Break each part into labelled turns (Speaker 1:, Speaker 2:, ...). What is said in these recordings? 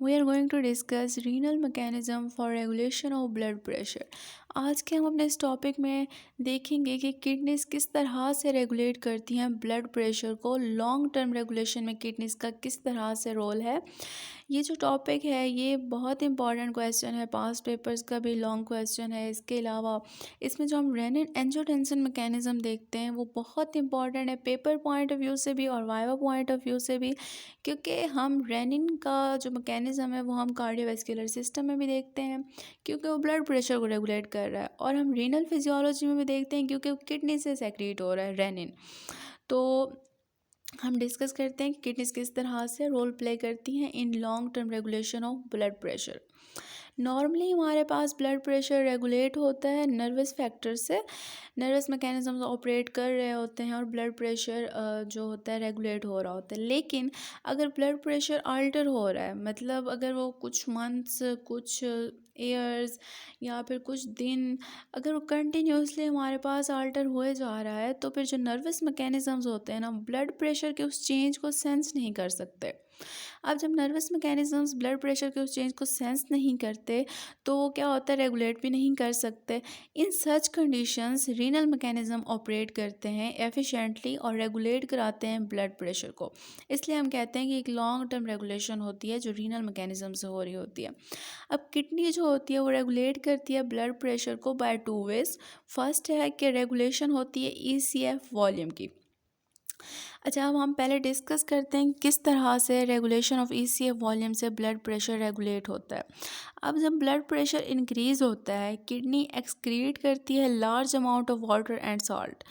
Speaker 1: We are going to discuss renal mechanism for regulation of blood pressure. आज के हम अपने इस टॉपिक में देखेंगे कि किडनीज किस तरह से रेगुलेट करती हैं ब्लड प्रेशर को। लॉन्ग टर्म रेगुलेशन में किडनीज का किस तरह से रोल है। ये जो टॉपिक है ये बहुत इंपॉर्टेंट क्वेश्चन है, पास्ट पेपर्स का भी लॉन्ग क्वेश्चन है। इसके अलावा इसमें जो हम रेनिन एंजियोटेंसिन मैकेनिज्म देखते हैं वो बहुत इंपॉर्टेंट है, पेपर पॉइंट ऑफ व्यू से भी और वाइवा पॉइंट ऑफ व्यू से भी, क्योंकि हम रेनिन का जो मैकेनिज्म है वो हम कार्डियोवैस्कुलर सिस्टम में भी देखते हैं क्योंकि वो ब्लड प्रेशर को रेगुलेट कर रहा है, और हम रीनल फिजियोलॉजी में भी देखते हैं क्योंकि वो किडनी से सेक्रेट हो रहा है रेनिन। तो हम डिस्कस करते हैं कि किडनीज किस तरह से रोल प्ले करती हैं in long term regulation of blood pressure. Normally हमारे पास ब्लड प्रेशर रेगुलेट होता है नर्वस फैक्टर से, नर्वस मैकेनिज्म ऑपरेट कर रहे होते हैं और ब्लड प्रेशर जो होता है रेगुलेट हो रहा होता है। लेकिन अगर ब्लड प्रेशर अल्टर हो रहा है, मतलब अगर वो कुछ मंथ्स, कुछ ईयर्स या फिर कुछ दिन अगर वो कंटिन्यूसली हमारे पास अल्टर हुए जा रहा है, तो फिर जो नर्वस मैकेनिज्म्स होते हैं ना, ब्लड प्रेशर के उस चेंज को सेंस नहीं कर सकते। अब जब नर्वस मैकेनिज्म्स ब्लड प्रेशर के उस चेंज को सेंस नहीं करते तो वो क्या होता है, रेगुलेट भी नहीं कर सकते। In such conditions renal mechanism operate करते हैं एफिशिएंटली और रेगुलेट कराते हैं ब्लड प्रेशर को। इसलिए हम कहते हैं कि एक लॉन्ग टर्म रेगुलेशन होती है जो रीनल मैकेनिज्म से हो रही होती है। अब किडनी जो होती है वो रेगुलेट करती है ब्लड प्रेशर को बाय टू वेज। फर्स्ट है कि रेगुलेशन होती है ईसीएफ वॉल्यूम की। अच्छा, अब हम पहले डिस्कस करते हैं किस तरह से रेगुलेशन ऑफ ईसीएफ वॉल्यूम से ब्लड प्रेशर रेगुलेट होता है। अब जब ब्लड प्रेशर इंक्रीज़ होता है, किडनी एक्सक्रीट करती है large amount of water and salt,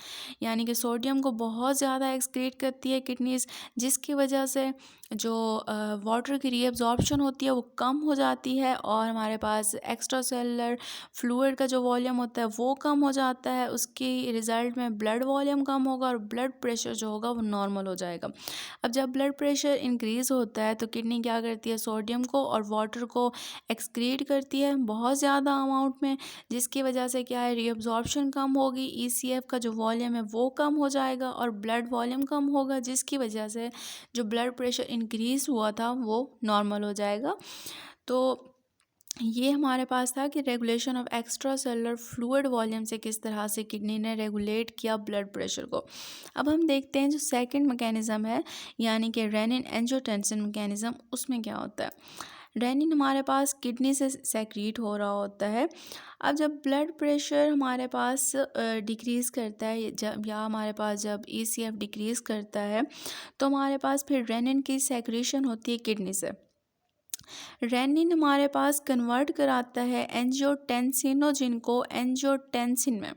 Speaker 1: यानी कि सोडियम को बहुत ज़्यादा एक्सक्रीट करती है किडनीज, जिसकी वजह से जो वाटर की रीअब्जॉर्प्शन होती है वो कम हो जाती है और हमारे पास एक्स्ट्रा सेलुलर फ्लूइड का जो वॉल्यूम होता है वो कम हो जाता है। उसकी रिज़ल्ट में ब्लड वॉल्यूम कम होगा और ब्लड प्रेशर जो होगा वो नॉर्मल हो जाएगा। अब जब ब्लड प्रेशर इंक्रीज़ होता है तो किडनी क्या करती है, सोडियम को और वाटर को एक्सक्रीट करती है बहुत ज़्यादा अमाउंट में, जिसकी वजह से क्या है, रीअब्जॉर्प्शन कम होगी, ईसीएफ का जो वॉल्यूम है वो कम हो जाएगा और ब्लड वॉल्यूम कम होगा, जिसकी वजह से जो ब्लड प्रेशर इंक्रीज़ हुआ था वो नॉर्मल हो जाएगा। तो ये हमारे पास था कि regulation of extra cellular fluid volume से किस तरह से किडनी ने रेगुलेट किया ब्लड प्रेशर को। अब हम देखते हैं जो सेकंड मैकेनिज़्म है, यानी कि रेनिन एंजियोटेंसिन मैकेनिज़्म, उसमें क्या होता है। रेनिन हमारे पास किडनी से सेक्रीट हो रहा होता है। अब जब ब्लड प्रेशर हमारे पास डिक्रीज़ करता है, जब या हमारे पास जब ईसीएफ डिक्रीज़ करता है, तो हमारे पास फिर रेनिन की सेक्रीशन होती है किडनी से। रेनिन हमारे पास कन्वर्ट कराता है एंजियोटेंसिनोजिन को एंजियोटेंसिन में,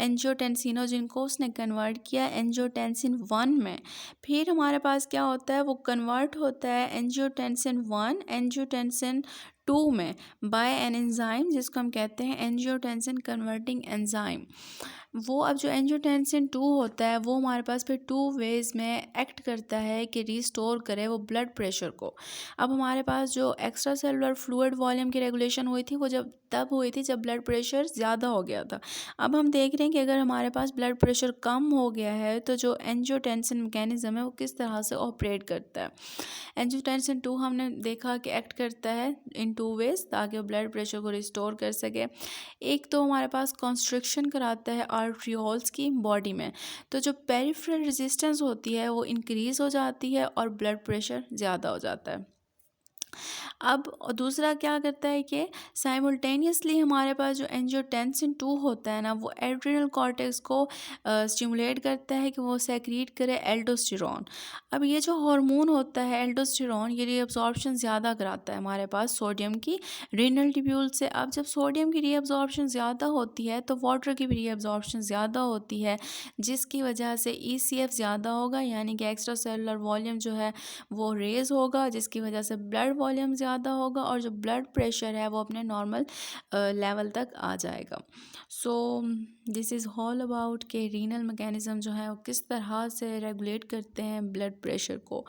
Speaker 1: एंजियोटेंसिनोजिन को उसने कन्वर्ट किया एंजियोटेंसिन 1 में। फिर हमारे पास क्या होता है, वो कन्वर्ट होता है एंजियोटेंसिन 1 एंजियोटेंसिन 2 में बाय एन एंजाइम जिसको हम कहते हैं एंजियोटेंसिन कन्वर्टिंग एंजाइम। वो अब जो एंजियोटेंसिन 2 होता है वो हमारे पास फिर टू वेज में एक्ट करता है कि रिस्टोर करे वो ब्लड प्रेशर को। अब हमारे पास जो एक्स्ट्रा सेलुलर फ्लूइड वॉल्यूम की रेगुलेशन हुई थी वो जब तब हुई थी जब ब्लड प्रेशर ज़्यादा हो गया था। अब हम देख रहे हैं कि अगर हमारे पास ब्लड प्रेशर कम हो गया है तो जो एंजियोटेंसिन मैकेनिज्म है वो किस तरह से ऑपरेट करता है। एंजियोटेंसिन 2 हमने देखा कि एक्ट करता है इन टू वेज ताकि वो ब्लड प्रेशर को रिस्टोर कर सके। एक तो हमारे पास कॉन्स्ट्रिक्शन कराता है आर्ट्रियोल्स की बॉडी में, तो जो पेरिफेरल रेजिस्टेंस होती है वो इंक्रीज़ हो जाती है और ब्लड प्रेशर ज़्यादा हो जाता है। अब दूसरा क्या करता है कि साइमल्टेनियसली हमारे पास जो एंजियोटेंसिन 2 होता है ना, वो एड्रिनल कॉर्टेक्स को स्टिमुलेट करता है कि वो सेक्रीट करे एल्डोस्टेरॉन। अब ये जो हार्मोन होता है एल्डोस्टेरॉन, ये रीअब्जॉर्प्शन ज़्यादा कराता है हमारे पास सोडियम की रीनल ट्यूब्यूल से। अब जब सोडियम की रीअब्जॉर्प्शन ज़्यादा होती है तो वाटर की भी रीअब्जॉर्प्शन ज़्यादा होती है, जिसकी वजह से ईसीएफ ज़्यादा होगा, यानी कि एक्स्ट्रा सेलुलर वॉल्यूम जो है वो रेज होगा, जिसकी वजह से ब्लड वॉल्यूम ज़्यादा होगा और जो ब्लड प्रेशर है वो अपने नॉर्मल लेवल तक आ जाएगा। So this is all about के रीनल मैकेनिज़्म जो है वो किस तरह से रेगुलेट करते हैं ब्लड प्रेशर को।